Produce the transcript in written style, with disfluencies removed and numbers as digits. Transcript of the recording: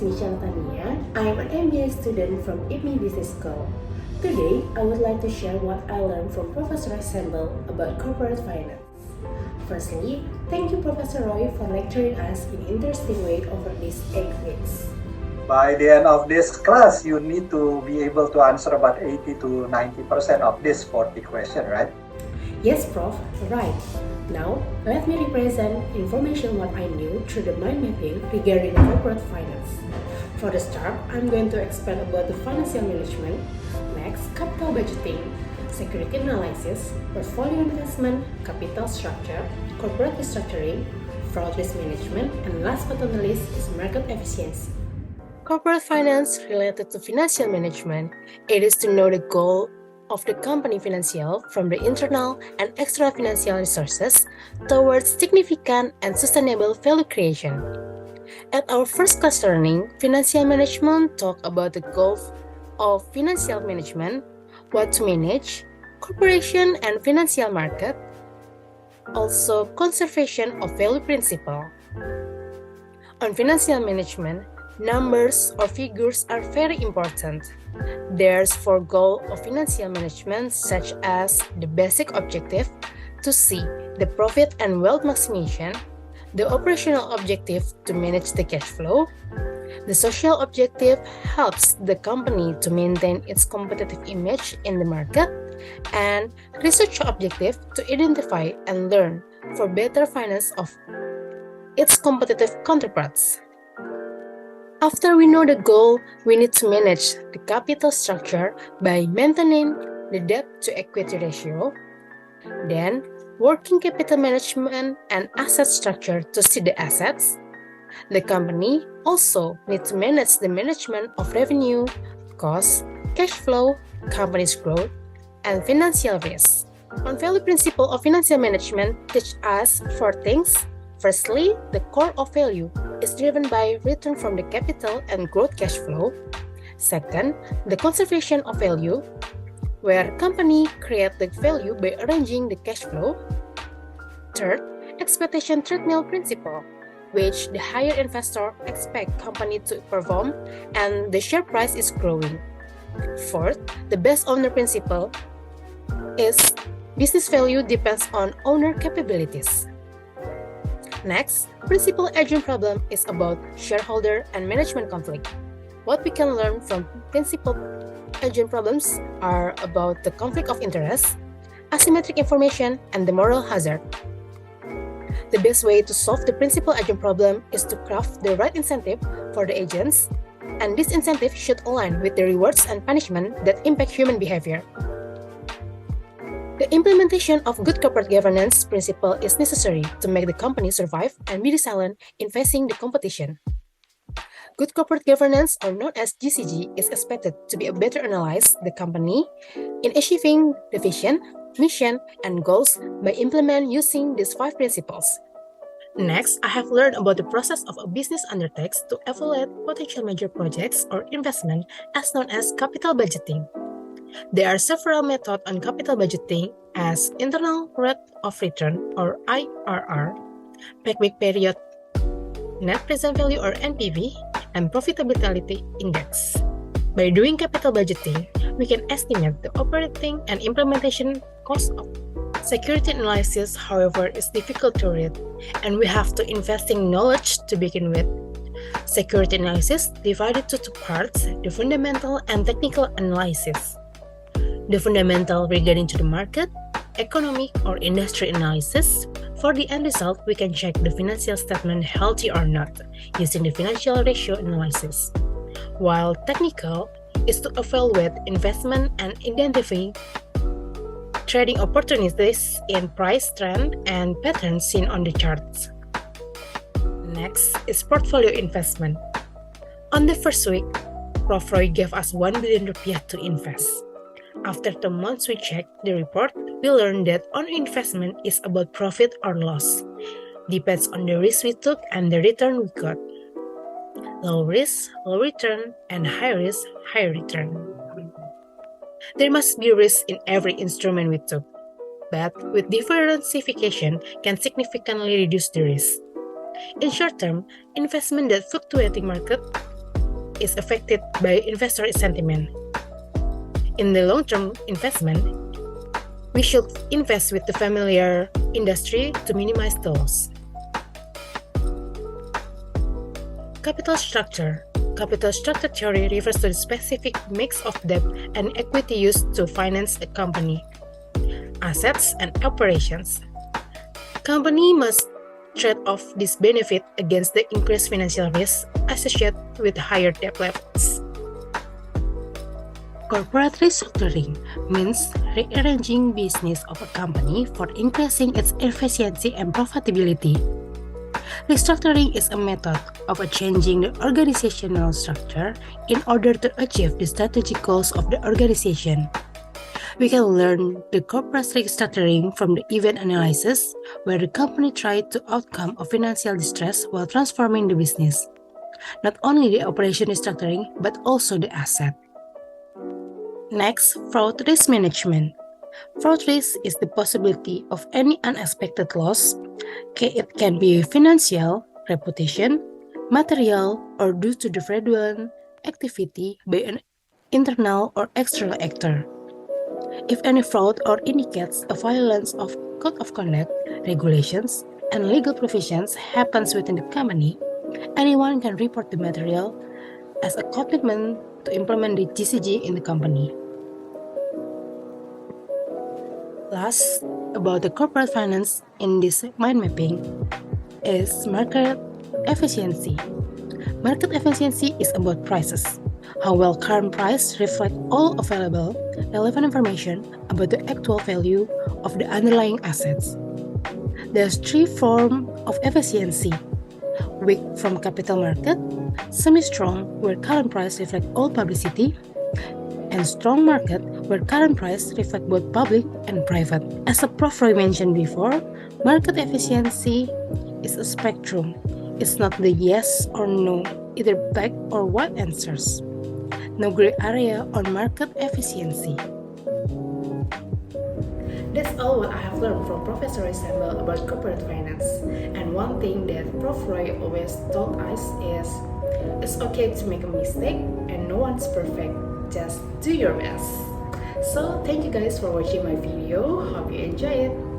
is Nathania. I am an MBA student from IPMI Business School. Today, I would like to share what I learned from Professor Sembel about corporate finance. Firstly, thank you Professor Roy for lecturing us in an interesting way over these 8 weeks. By the end of this class, you need to be able to answer about 80 to 90% of this 40 question, right? Yes, Prof. Right. Now, let me represent information what I knew through the mind mapping regarding corporate finance. For the start, I'm going to expand about the financial management, next, capital budgeting, security analysis, portfolio investment, capital structure, corporate restructuring, fraud risk management, and last but not least is market efficiency. Corporate finance related to financial management, it is to know the goal of the company financial from the internal and external financial resources towards significant and sustainable value creation. At our first class learning, financial management talk about the goals of financial management, what to manage, corporation and financial market, also conservation of value principle. On financial management, numbers or figures are very important. There's 4 goals of financial management such as the basic objective to see the profit and wealth maximization, the operational objective to manage the cash flow, the social objective helps the company to maintain its competitive image in the market, and research objective to identify and learn for better finance of its competitive counterparts. After we know the goal, we need to manage the capital structure by maintaining the debt to equity ratio, then working capital management and asset structure to see the assets. The company also needs to manage the management of revenue, cost, cash flow, company's growth, and financial risk. On value principle of financial management teach us 4 things. Firstly, the core of value is driven by return from the capital and growth cash flow. Second, the conservation of value, where company create the value by arranging the cash flow. Third, expectation treadmill principle, which the higher investor expect company to perform and the share price is growing. Fourth, the best owner principle is business value depends on owner capabilities. Next, principal agent problem is about shareholder and management conflict. What we can learn from principal agent problems are about the conflict of interest, asymmetric information, and the moral hazard. The best way to solve the principal agent problem is to craft the right incentive for the agents, and this incentive should align with the rewards and punishment that impact human behavior. The implementation of good corporate governance principle is necessary to make the company survive and be resilient in facing the competition. Good corporate governance, or known as GCG, is expected to be a better analyze the company in achieving the vision, mission, and goals by implement using these 5 principles. Next, I have learned about the process of a business undertakes to evaluate potential major projects or investment as known as capital budgeting. There are several methods on capital budgeting as internal rate of return or IRR, payback period, net present value or NPV, and profitability index. By doing capital budgeting, we can estimate the operating and implementation cost of security analysis, however, is difficult to read, and we have to invest in knowledge to begin with. Security analysis divided to 2 parts, the fundamental and technical analysis. The fundamental regarding to the market, economic or industry analysis. For the end result, we can check the financial statement healthy or not using the financial ratio analysis. While technical is to evaluate investment and identify trading opportunities in price trend and patterns seen on the charts. Next is portfolio investment. On the first week, Prof. Roy gave us 1 billion rupiah to invest. After 2 months we checked the report, we learned that our investment is about profit or loss. Depends on the risk we took and the return we got. Low risk, low return, and high risk, high return. There must be risk in every instrument we took, but with diversification can significantly reduce the risk. In short term, investment that fluctuating market is affected by investor sentiment. In the long-term investment, we should invest with the familiar industry to minimize the loss. Capital structure. Capital structure theory refers to the specific mix of debt and equity used to finance a company, assets, and operations. Company must trade off this benefit against the increased financial risk associated with higher debt levels. Corporate restructuring means rearranging business of a company for increasing its efficiency and profitability. Restructuring is a method of changing the organizational structure in order to achieve the strategic goals of the organization. We can learn the corporate restructuring from the event analysis, where the company tried to overcome a financial distress while transforming the business. Not only the operation restructuring, but also the asset. Next, fraud risk management. Fraud risk is the possibility of any unexpected loss. It can be financial, reputation, material, or due to the fraudulent activity by an internal or external actor. If any fraud or indicates a violation of code of conduct, regulations, and legal provisions happens within the company, anyone can report the material as a commitment to implement the GCG in the company. Last, about the corporate finance in this mind mapping is market efficiency. Market efficiency is about prices. How well current price reflect all available relevant information about the actual value of the underlying assets. There's three forms of efficiency: weak from capital market, semi-strong where current price reflect all publicity, and strong market where current price reflect both public and private. As a Prof mentioned before, market efficiency is a spectrum. It's not the yes or no, either black or white answers. No gray area on market efficiency. That's all what I have learned from Professor Sembel about corporate finance. And one thing that Prof Roy always told us is, it's okay to make a mistake and no one's perfect. Just do your best. So thank you guys for watching my video. Hope you enjoy it.